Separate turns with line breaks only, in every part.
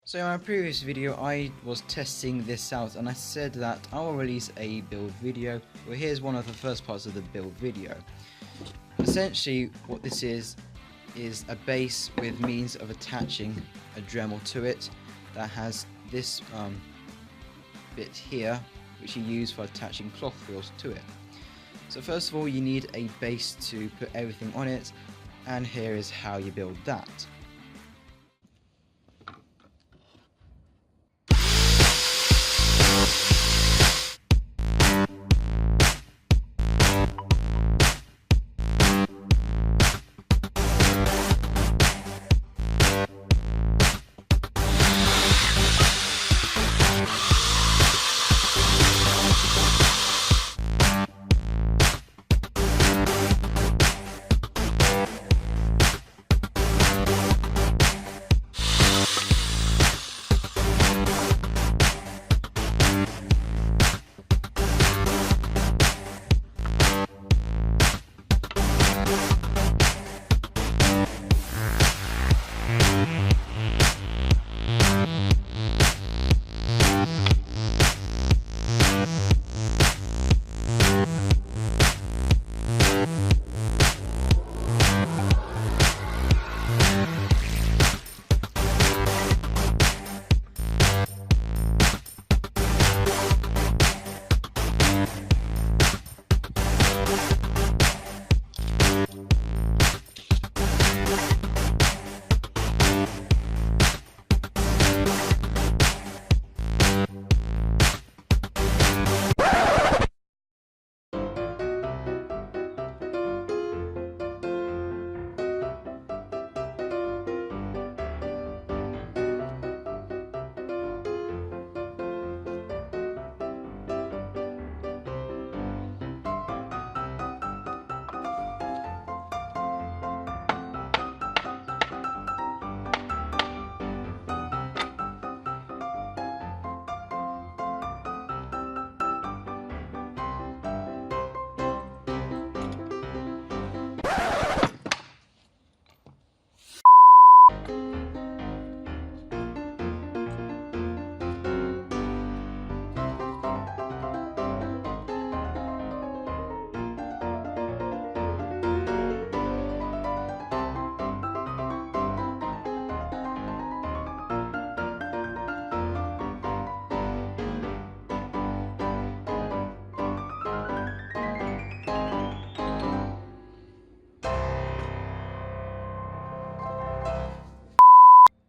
So in my previous video I was testing this out and I said that I will release a build video. Well, here's one of the first parts of the build video. Essentially what this is a base with means of attaching a Dremel to it that has this bit here which you use for attaching cloth wheels to it. So first of all you need a base to put everything on it, and here is how you build that.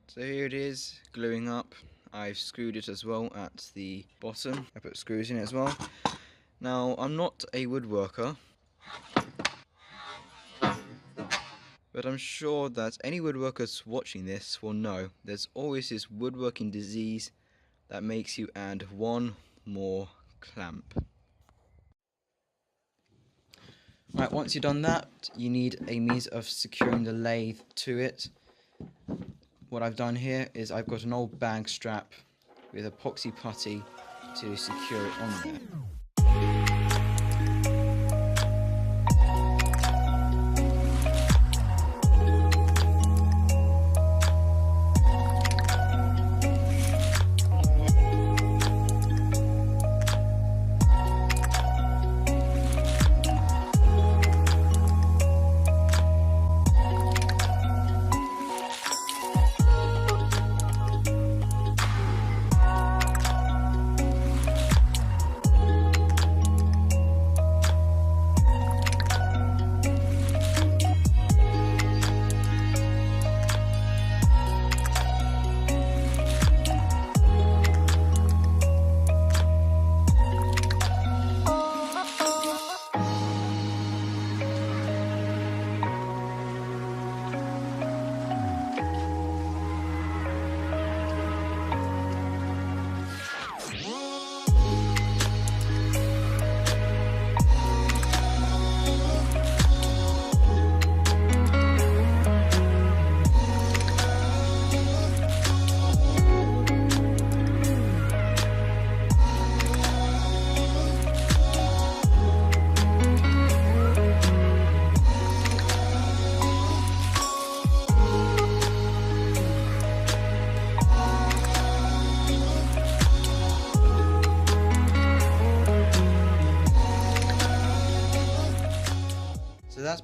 So here it is, gluing up. I've screwed it as well at the bottom. I put screws in it as well. Now, I'm not a woodworker, but I'm sure that any woodworkers watching this will know there's always this woodworking disease that makes you add one more clamp. Right, once you've done that, you need a means of securing the lathe to it. What I've done here is I've got an old bag strap with epoxy putty to secure it on there.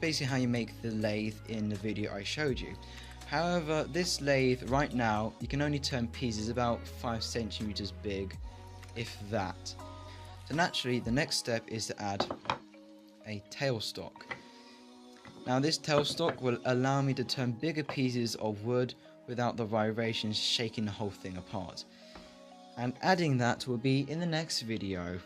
basically how you make the lathe in the video I showed you. However, this lathe right now, you can only turn pieces about 5 centimeters big, if that. So naturally, the next step is to add a tailstock. Now this tailstock will allow me to turn bigger pieces of wood without the vibrations shaking the whole thing apart. And adding that will be in the next video.